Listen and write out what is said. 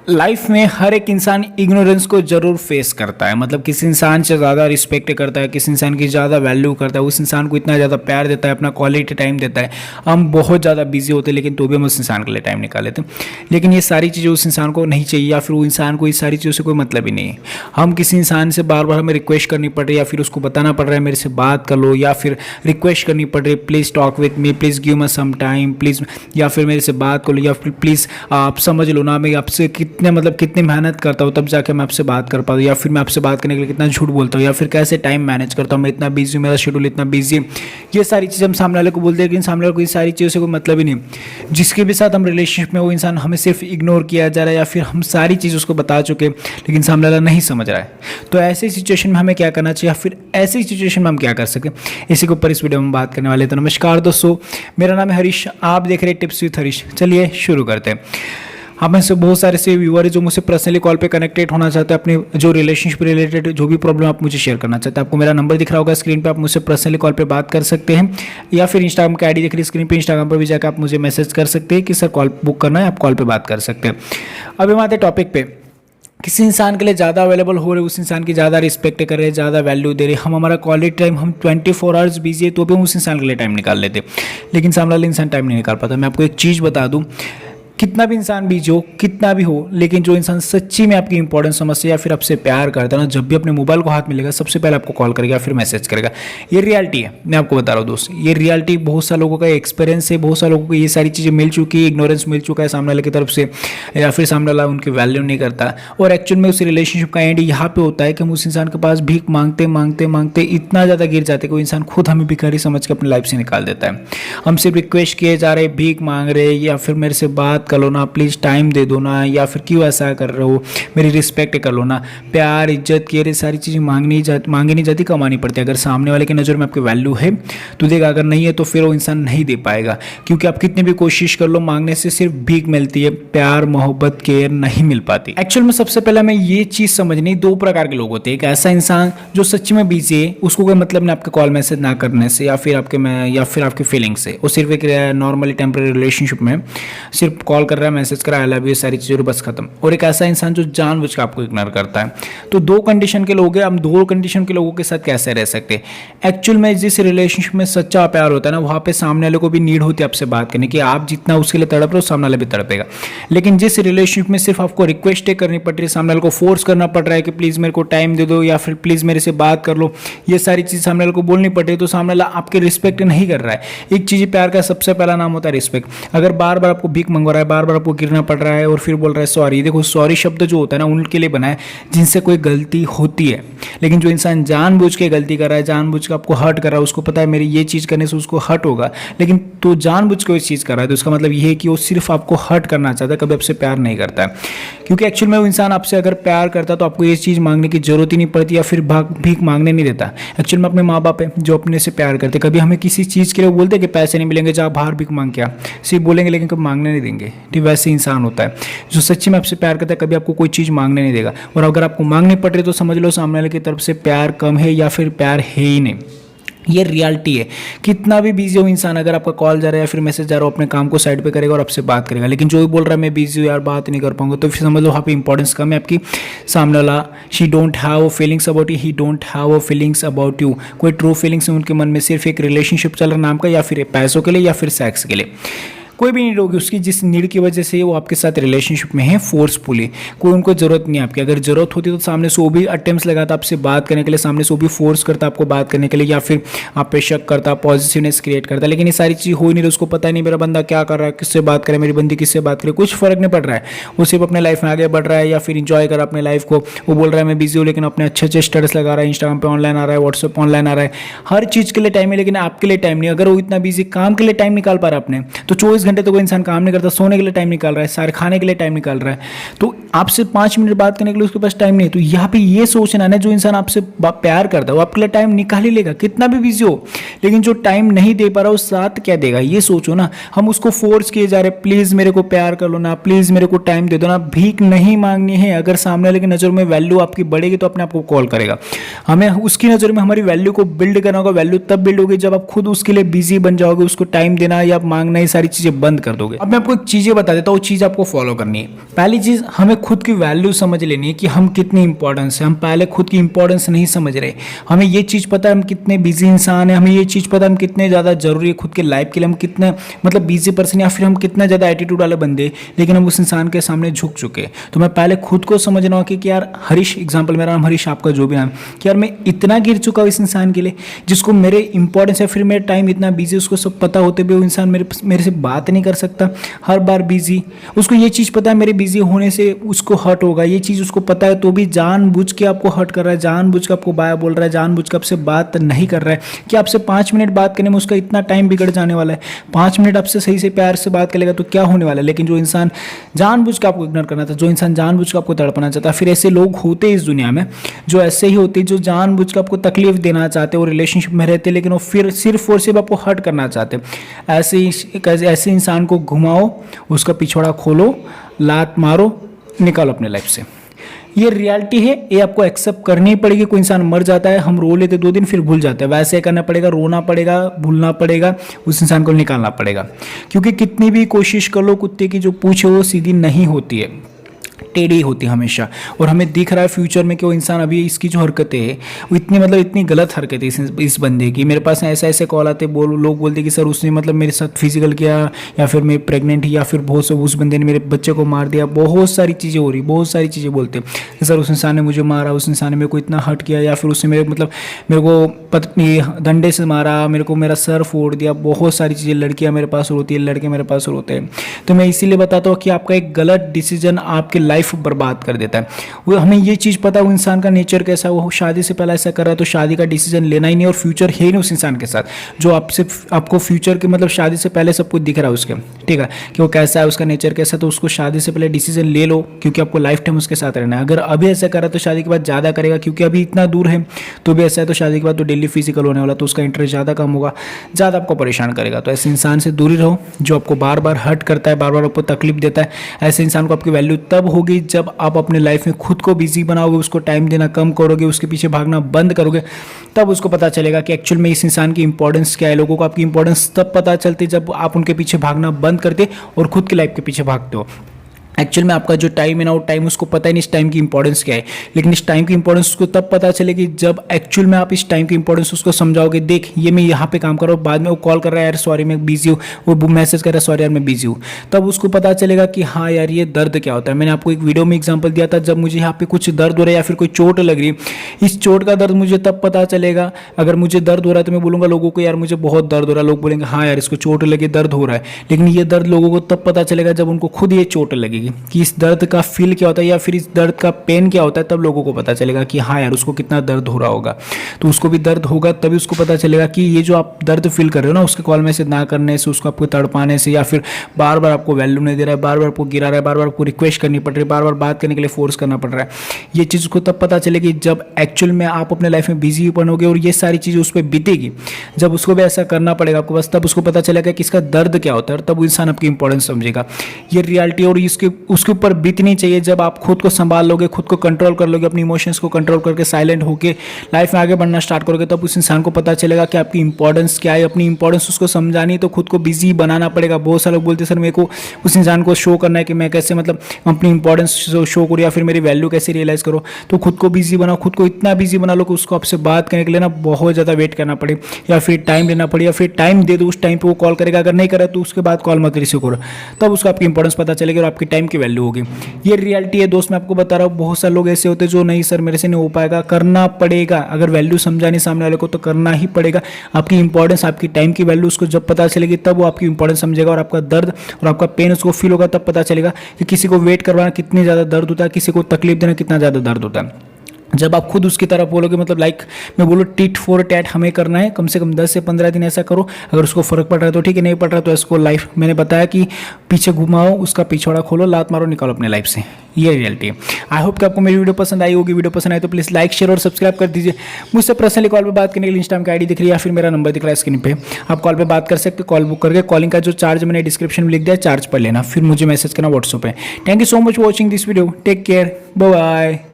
Life में हर एक इंसान इग्नोरेंस को जरूर फेस करता है। मतलब किसी इंसान से ज़्यादा रिस्पेक्ट करता है, किसी इंसान की ज़्यादा वैल्यू करता है, उस इंसान को इतना ज़्यादा प्यार देता है, अपना क्वालिटी टाइम देता है। हम बहुत ज़्यादा बिजी होते हैं लेकिन तो भी हम उस इंसान के लिए टाइम निकाल लेते हैं। लेकिन ये सारी चीज़ें उस इंसान को नहीं चाहिए, या फिर वो इंसान को इस सारी चीज़ों से कोई मतलब ही नहीं है। हम किसी इंसान से बार बार हमें रिक्वेस्ट करनी पड़ रही है, या फिर उसको बताना पड़ रहा है मेरे से बात कर लो, या फिर रिक्वेस्ट करनी पड़ रही है please talk with me, please give me some time please, या फिर मेरे से बात कर लो, या फिर प्लीज़ आप समझ लो ना मैं आपसे कितने मेहनत करता हूँ तब जाके मैं आपसे बात कर पाता हूँ, या फिर मैं आपसे बात करने के लिए कितना झूठ बोलता हूँ, या फिर कैसे टाइम मैनेज करता हूँ, मैं इतना बिजी हूँ, मेरा शेड्यूल इतना बिजी है। ये सारी चीज़ें हम सामने वाले को बोलते हैं, लेकिन सामने वाले को ये सारी चीज़ों से कोई मतलब ही नहीं। जिसके भी साथ हम रिलेशनशिप में, वो इंसान हमें सिर्फ इग्नोर किया जा रहा है, या फिर हम सारी चीज़ उसको बता चुके लेकिन सामने वाला नहीं समझ रहा है। तो ऐसे सिचुएशन में हमें क्या करना चाहिए, या फिर ऐसी सिचुएशन में हम क्या कर सकें, इसी के ऊपर इस वीडियो में बात करने वाले। तो नमस्कार दोस्तों, मेरा नाम है हरीश, आप देख रहे हैं टिप्स विथ हरीश। चलिए शुरू करते हैं। आप में से बहुत सारे से व्यूअर है जो मुझसे पर्सनली कॉल पे कनेक्टेड होना चाहते हैं, अपनी जो रिलेशनशिप रिलेटेड जो भी प्रॉब्लम आप मुझे शेयर करना चाहते हैं। आपको मेरा नंबर दिख रहा होगा स्क्रीन पे, आप मुझसे पर्सनली कॉल पे बात कर सकते हैं, या फिर इंस्टाग्राम की आईडी दिख रही है स्क्रीन पे, इंस्टाग्राम पर भी जाकर आप मुझे मैसेज कर सकते हैं कि सर कॉल बुक करना है, आप कॉल पर बात कर सकते हैं। अब हम आते हैं टॉपिक पे। किसी इंसान के लिए ज़्यादा अवेलेबल हो रहे, उस इंसान की ज़्यादा रिस्पेक्ट कर रहे हैं, ज़्यादा वैल्यू दे रहे, हम हमारा क्वालिटी टाइम, हम 24 आवर्स बिजी है तो भी हम उस इंसान के लिए टाइम निकाल लेते, लेकिन सामने वाला इंसान टाइम नहीं निकाल पाता। मैं आपको एक चीज़ बता दूं, कितना भी इंसान बिजी हो, कितना भी हो, लेकिन जो इंसान सच्ची में आपकी इंपॉर्टेंस समझते या फिर आपसे प्यार करता है ना, जब भी अपने मोबाइल को हाथ मिलेगा सबसे पहले आपको कॉल करेगा, फिर मैसेज करेगा। ये रियलिटी है, मैं आपको बता रहा हूँ दोस्त, ये रियलिटी बहुत सारे लोगों का एक्सपीरियंस है, बहुत सारे लोगों को ये सारी चीज़ें मिल चुकी है, इग्नोरेंस मिल चुका है सामने वाले की तरफ से, या फिर सामने वाला उनकी वैल्यू नहीं करता। और एक्चुअल में उस रिलेशनशिप का एंड यहाँ पे होता है कि हम उस इंसान के पास भीख मांगते मांगते मांगते इतना ज़्यादा गिर जाते कि वो इंसान खुद हमें भिखारी समझ के अपनी लाइफ से निकाल देता है। हम सिर्फ रिक्वेस्ट किए जा रहे, भीख मांग रहे, या फिर मेरे से बात कर लो ना प्लीज़, टाइम दे दो ना, या फिर क्यों ऐसा कर रहे हो, मेरी रिस्पेक्ट कर लो ना। प्यार, इज्जत, केयर, सारी चीज़ें मांगी नहीं जाती, कमानी पड़ती है। अगर सामने वाले की नज़र में आपकी वैल्यू है तो देगा, अगर नहीं है तो फिर वो इंसान नहीं दे पाएगा, क्योंकि आप कितनी भी कोशिश कर लो, मांगने से सिर्फ भीख मिलती है, प्यार, मोहब्बत, केयर नहीं मिल पाती। एक्चुअल में सबसे पहले हमें ये चीज़ समझनी, दो प्रकार के लोग होते हैं। एक ऐसा इंसान जो सच्ची में बिजी है, उसको कोई मतलब नहीं आपके कॉल मैसेज ना करने से, या फिर आपके फीलिंग से, वो सिर्फ एक नॉर्मली टेम्परेरी रिलेशनशिप में सिर्फ कॉल कर रहा है, मैसेज कर रहा है, आई लव यू, सारी चीज़ें बस खत्म। और एक ऐसा इंसान जो जानबूझ के आपको इग्नोर करता है। तो दो कंडीशन के लोग हैं। हम दो कंडीशन के लोगों के साथ कैसे रह सकते हैं। एक्चुअल में जिस रिलेशनशिप में सच्चा प्यार होता है ना, वहाँ पे सामने वाले को भी नीड होती है आपसे बात करने की। आप जितना उसके लिए तड़प रहे हो, सामने वाला भी तड़पेगा। लेकिन जिस रिलेशनशिप में सिर्फ आपको रिक्वेस्ट करनी पड़ रही है, सामने वाले को फोर्स करना पड़ रहा है कि प्लीज़ मेरे को टाइम दे दो, या फिर प्लीज़ मेरे से बात कर लो, ये सारी चीज़ सामने वाले को बोलनी पड़ रही है, तो सामने वाला आपके रिस्पेक्ट नहीं कर रहा है। एक चीज़ प्यार का सबसे पहला नाम होता है रिस्पेक्ट। अगर बार बार आपको भीख मंगवा रहा है, बार बार आपको गिरना पड़ रहा है, और फिर बोल रहा है सॉरी। देखो, सॉरी शब्द जो होता है ना, उनके लिए बना है जिनसे कोई गलती होती है। लेकिन जो इंसान जानबूझ के गलती कर रहा है, जानबूझ के आपको हर्ट कर रहा है, उसको पता है मेरी ये चीज़ करने से उसको हर्ट होगा, लेकिन तो जानबूझ के इस चीज़ कर रहा है, तो उसका मतलब ये है कि वो सिर्फ आपको हर्ट करना चाहता है, कभी आपसे प्यार नहीं करता है। क्योंकि एक्चुअल में वो इंसान आपसे अगर प्यार करता तो आपको ये चीज़ मांगने की जरूरत ही नहीं पड़ती, या फिर भीख मांगने नहीं देता। एक्चुअल में अपने माँ बाप है जो अपने से प्यार करते, कभी हमें किसी चीज़ के लिए बोलते कि पैसे नहीं मिलेंगे, जा बाहर भीख मांग के आ, सिर्फ बोलेंगे लेकिन कभी मांगने नहीं देंगे। ठीक वैसे इंसान होता है जो सच्ची में आपसे प्यार करता है, कभी आपको कोई चीज़ मांगने नहीं देगा। और अगर आपको मांगनी पड़ रही तो समझ लो सामने वाले की तरफ से प्यार कम है, या फिर प्यार है ही नहीं। ये रियलिटी है। कितना भी बिजी हो इंसान, अगर आपका कॉल जा रहा है या फिर मैसेज जा रहा हो, अपने काम को साइड पे करेगा और आपसे बात करेगा। लेकिन जो भी बोल रहा है मैं बिजी हूँ यार, बात नहीं कर पाऊंगा, तो फिर समझ लो वहाँ पे इंपॉर्टेंस कम है आपकी। सामने वाला she don't have feelings about you, he don't have feelings about you. कोई ट्रू फीलिंग्स है उनके मन में, सिर्फ एक रिलेशनशिप चल रहा नाम का, या फिर पैसों के लिए, या फिर सेक्स के लिए। कोई भी नीड होगी उसकी, जिस नीड की वजह से वो आपके साथ रिलेशनशिप में है फोर्सफुली। कोई उनको जरूरत नहीं है आपकी। अगर जरूरत होती तो सामने से वो भी अटेम्प्ट्स लगाता आपसे बात करने के लिए, सामने से वो भी फोर्स करता आपको बात करने के लिए, या फिर आप पे शक करता, पॉजिटिवनेस क्रिएट करता। लेकिन ये सारी चीज़ हो ही नहीं रही, उसको पता नहीं मेरा बंदा क्या कर रहा है, किससे बात करे, मेरी बंदी किससे बात करे, कुछ फर्क नहीं पड़ रहा है। वो सिर्फ अपने लाइफ में आगे बढ़ रहा है, या फिर इंजॉय कर अपने लाइफ को। वो बोल रहा है मैं बिजी हूँ, लेकिन अपने अच्छे अच्छे स्टेटस लगा रहा है, इंस्टाग्राम पे ऑनलाइन आ रहा है, व्हाट्सएप ऑनलाइन आ रहा है, हर चीज़ के लिए टाइम है, लेकिन आपके लिए टाइम नहीं। अगर वो इतना बिजी काम के लिए टाइम निकाल पा रहा है अपने, तो 24 घंटे तो कोई इंसान काम करता, सोने के लिए टाइम निकाल रहा है, सारे खाने के लिए टाइम निकाल रहा है, तो आपसे 5 मिनट बात करने के लिए उसके पास टाइम नहीं है। तो यहाँ पे ये सोचना है, जो इंसान आपसे प्यार करता है वो आपके लिए टाइम निकाल ही लेगा, कितना भी बिजी हो। लेकिन जो टाइम नहीं दे पा रहा, उस साथ क्या देगा ये सोचो ना। हम उसको फोर्स किए जा रहे, प्लीज मेरे को प्यार कर लो ना, प्लीज मेरे को टाइम दे दो ना। भीख नहीं मांगनी है। अगर सामने वाले की नजर में वैल्यू आपकी बढ़ेगी तो अपने आपको कॉल करेगा। हमें उसकी नजर में हमारी वैल्यू को बिल्ड करना होगा। वैल्यू तब बिल्ड होगी जब आप खुद उसके लिए बिजी बन जाओगे, उसको टाइम देना या मांगना, ये सारी चीजें बंद कर दोगे। अब मैं आपको एक चीज़ें बता देता हूँ, चीज़ आपको फॉलो करनी है। पहली चीज़, हमें खुद की वैल्यू समझ लेनी है कि हम कितनी इंपॉर्टेंस है। हम पहले खुद की इंपॉर्टेंस नहीं समझ रहे। हमें ये चीज़ पता है हम कितने बिजी इंसान हैं, हमें ये चीज़ पता है हम कितने ज़्यादा जरूरी है खुद के लाइफ के लिए, हम कितने मतलब बिजी पर्सन या फिर हम कितना ज़्यादा एटीट्यूड वाले बंदे, लेकिन हम उस इंसान के सामने झुक चुके। तो मैं पहले खुद को समझना हो कि यार हरीश, एग्जाम्पल मेरा नाम हरीश, आपका जो भी नाम, कि यार मैं इतना गिर चुका हूँ इस इंसान के लिए जिसको मेरे इंपॉर्टेंस है, फिर मेरा टाइम इतना बिजी, उसको सब पता होते भी वो इंसान मेरे से बात नहीं कर सकता, हर बार बिजी। उसको ये चीज़ पता है मेरे बिजी होने से उसको हर्ट होगा, ये चीज़ उसको पता है, तो भी जानबूझ के आपको हर्ट कर रहा है, जानबूझ के आपको बाय बोल रहा है, जानबूझ के आपसे बात नहीं कर रहा है कि आपसे 5 मिनट बात करने में उसका इतना टाइम बिगड़ जाने वाला है। 5 मिनट आपसे सही से प्यार से बात करेगा तो क्या होने वाला है। लेकिन जो इंसान जानबूझ के आपको इग्नोर करना था, जो इंसान जानबूझ के आपको तड़पना चाहता है, फिर ऐसे लोग होते हैं इस दुनिया में जो ऐसे ही होते हैं, जो जानबूझ के आपको तकलीफ देना चाहते हैं, वो रिलेशनशिप में रहते हैं लेकिन वो फिर सिर्फ और सिर्फ आपको हर्ट करना चाहते हैं। ऐसे इंसान को घुमाओ, उसका पिछवाड़ा खोलो, लात मारो, निकालो अपने लाइफ से। ये रियलिटी है, ये आपको एक्सेप्ट करनी पड़ेगी। कोई इंसान मर जाता है, हम रो लेते 2 दिन फिर भूल जाते हैं, वैसे करना पड़ेगा, रोना पड़ेगा, भूलना पड़ेगा, उस इंसान को निकालना पड़ेगा। क्योंकि कितनी भी कोशिश कर लो, कुत्ते की जो पूंछ है वो सीधी नहीं होती है, टेढ़ी होती है हमेशा। और हमें दिख रहा है फ्यूचर में कि वो इंसान अभी इसकी जो हरकतें है वो इतनी गलत हरकतें इस बंदे की। मेरे पास ऐसे कॉल आते, लोग बोलते कि सर उसने मतलब मेरे साथ फिजिकल किया, या फिर मैं प्रेग्नेंट, या फिर बहुत से उस बंदे ने मेरे बच्चे को मार दिया, बहुत सारी चीज़ें हो रही, बहुत सारी चीज़ें बोलते हैं सर उस इंसान ने मुझे मारा, उस इंसान ने मेरे को इतना हर्ट किया, या फिर उसने मेरे को पत्नी डंडे से मारा, मेरे को मेरा सर फोड़ दिया, बहुत सारी चीज़ें। लड़कियाँ मेरे पास रोती है, लड़के मेरे पास रोते हैं। तो मैं इसीलिए बताता हूँ कि आपका एक गलत डिसीजन आपके लाइफ बर्बाद कर देता है। वो हमें ये चीज़ पता है वो इंसान का नेचर कैसा है, वो शादी से पहले ऐसा कर रहा है तो शादी का डिसीजन लेना ही नहीं, और फ्यूचर है ही नहीं उस इंसान के साथ जो आपको फ्यूचर के मतलब शादी से पहले सब कुछ दिख रहा है उसके, ठीक है, कि वो कैसा है, उसका नेचर कैसा है। तो उसको शादी से पहले डिसीजन ले लो, क्योंकि आपको लाइफ टाइम उसके साथ रहना है। अगर अभी ऐसा कर रहा है तो शादी के बाद ज़्यादा करेगा, क्योंकि अभी इतना दूर है। तो भी ऐसा है तो शादी के बाद तो डेली फिजिकल होने वाला, तो उसका इंटरेस्ट ज़्यादा कम होगा, ज़्यादा आपको परेशान करेगा। तो ऐसे इंसान से दूरी रहो जो आपको बार बार हर्ट करता है, बार बार आपको तकलीफ देता है। ऐसे इंसान को आपकी वैल्यू तब होगी जब आप अपने लाइफ में खुद को बिजी बनाओगे, उसको टाइम देना कम करोगे, उसके पीछे भागना बंद करोगे, तब उसको पता चलेगा कि एक्चुअल में इस इंसान की इंपॉर्टेंस क्या है। लोगों को आपकी इंपॉर्टेंस तब पता चलती है जब आप उनके पीछे भागना बंद करते और खुद की लाइफ के पीछे भागते हो। एक्चुअल में आपका जो टाइम है ना, वो टाइम उसको पता ही नहीं इस टाइम की इंपॉर्टेंस क्या है। लेकिन इस टाइम की इंपॉर्टेंस उसको तब पता चलेगी जब एक्चुअल में आप इस टाइम की इंपॉर्टेंस उसको समझाओगे। देख ये मैं यहाँ पे काम कर रहा हूँ, बाद में वो कॉल कर रहा है यार सॉरी मैं बिजी हूँ, वो मैसेज कर रहा है सॉरी यार मैं बिजी हूँ, तब उसको पता चलेगा कि हाँ यार ये दर्द क्या होता है। मैंने आपको एक वीडियो में एग्जाम्पल दिया था, जब मुझे यहाँ पे कुछ दर्द हो रहा है या फिर कोई चोट लग रही है, इस चोट का दर्द मुझे तब पता चलेगा। अगर मुझे दर्द हो रहा है तो मैं बोलूँगा लोगों को यार मुझे बहुत दर्द हो रहा है, लोग बोलेंगे हाँ यार इसको चोट लगी, दर्द हो रहा है। लेकिन ये दर्द लोगों को तब पता चलेगा जब उनको खुद ये चोट लगेगी कि इस दर्द का फील क्या होता है या फिर इस दर्द का पेन क्या होता है, तब लोगों को पता चलेगा कि हाँ यार उसको कितना दर्द हो रहा होगा। तो उसको भी दर्द होगा, तभी उसको पता चलेगा कि ये जो आप दर्द फील कर रहे हो ना, उसके कॉल मैसेज ना करने से, उसको आपको तड़पाने से, या फिर बार बार आपको वैल्यू नहीं दे रहा है, बार बार आपको गिरा रहा है, बार बार आपको रिक्वेस्ट करनी पड़ रही है, बार बार बात करने के लिए फोर्स करना पड़ रहा है, ये चीज़ उसको तब पता चलेगी जब एक्चुअल में आप अपने लाइफ में बिजी बनोगे और ये सारी चीज़ें उस पर बीतेगी। जब उसको भी ऐसा करना पड़ेगा आपको, बस तब उसको पता चलेगा कि इसका दर्द क्या होता है, और तब वो इंसान आपकी इंपॉर्टेंस समझेगा। ये रियलिटी और उसके ऊपर बीतनी चाहिए। जब आप खुद को संभाल लोगे, खुद को कंट्रोल कर लोगे, अपनी इमोशंस को कंट्रोल करके साइलेंट होकर लाइफ में आगे बढ़ना स्टार्ट करोगे, तब उस इंसान को पता चलेगा कि आपकी इंपॉर्टेंस क्या है। अपनी इंपॉर्टेंस उसको समझानी तो खुद को बिजी बनाना पड़ेगा। बहुत सारे लोग बोलते हैं सर मेरे को उस इंसान को शो करना है कि मैं कैसे मतलब अपनी इंपॉर्टेंस शो करूँ या फिर मेरी वैल्यू कैसे रियलाइज करो। तो खुद को बिजी बनाओ, खुद को इतना बिजी बना लो कि उसको आपसे बात करने के लिए ना बहुत ज़्यादा वेट करना पड़े, या फिर टाइम लेना पड़े, या फिर टाइम दे दो, उस टाइम पे वो कॉल करेगा। अगर नहीं करे तो उसके बाद कॉल मत रिसीव करो, तब उसको आपकी इंपॉर्टेंस पता चलेगी और आपकी टाइम की वैल्यू होगी। ये रियलिटी है दोस्त, मैं आपको बता रहा हूँ। बहुत सारे लोग ऐसे होते हैं जो नहीं सर मेरे से नहीं हो पाएगा, करना पड़ेगा। अगर वैल्यू समझानी सामने वाले को तो करना ही पड़ेगा। आपकी इंपॉर्टेंस, आपकी टाइम की वैल्यू उसको जब पता चलेगी तब वो आपकी इंपॉर्टेंस समझेगा, और आपका दर्द और आपका पेन उसको फील होगा। तब पता चलेगा कि किसी को वेट करवाना कितनी ज़्यादा दर्द होता है, किसी को तकलीफ देना कितना ज़्यादा दर्द होता है। जब आप खुद उसकी तरफ बोलोगे, मतलब लाइक मैं बोलूँ टिट फॉर टैट हमें करना है, कम से कम 10 से 15 दिन ऐसा करो। अगर उसको फर्क पड़ रहा है तो ठीक है, नहीं पड़ रहा है तो इसको लाइफ मैंने बताया कि पीछे घुमाओ, उसका पिछवाड़ा खोलो, लात मारो, निकालो अपने लाइफ से। ये रियलिटी है। आई होप कि आपको मेरी वीडियो पसंद आई होगी। वीडियो पसंद आई तो प्लीज़ लाइक शेयर और सब्सक्राइब कर दीजिए। मुझसे पर्सनली कॉल पे बात करने के लिए इंस्टाग्राम का आईडी दिख रही है या फिर मेरा नंबर दिख रहा है स्क्रीन पे, आप कॉल पे बात कर सकते हो। कॉल बुक करके कॉलिंग का जो चार्ज मैंने डिस्क्रिप्शन में लिख दिया, चार्ज पढ़ लेना, फिर मुझे मैसेज करना व्हाट्सएप पे। Thank you so much for watching this video. Take care, bye bye.